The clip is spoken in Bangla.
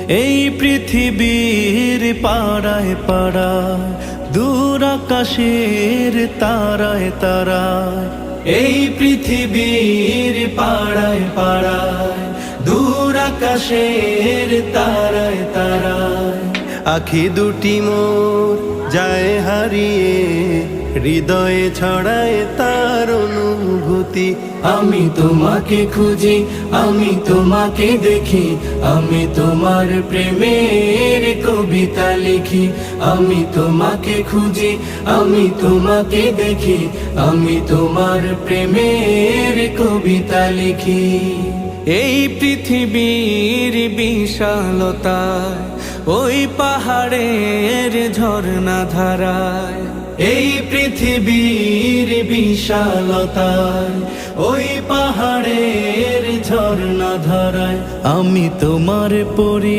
এই পৃথিবীর পাড়ায় পাড়ায়, দূর আকাশের তারায় তারায়। এই পৃথিবীর পাড়ায় পাড়ায়, দূর আকাশের তারায় তারায়। আখি দুটি মোর যায় হারিয়ে, হৃদয়ে ছড়ায় তার অনুভূতি। আমি তোমাকে খুঁজি, আমি তোমাকে দেখি, আমি তোমার প্রেমের কবিতা লিখি। আমি তোমাকে খুঁজি, আমি তোমাকে দেখি, আমি তোমার প্রেমের কবিতা লিখি। এই পৃথিবীর বিশালতায়, ওই পাহাড়ের ঝর্ণা ধারায়। এই পৃথিবীর বিশালতায়, ওই পাহাড়ের ঝর্ণা ধারায়। আমি তোমার পরি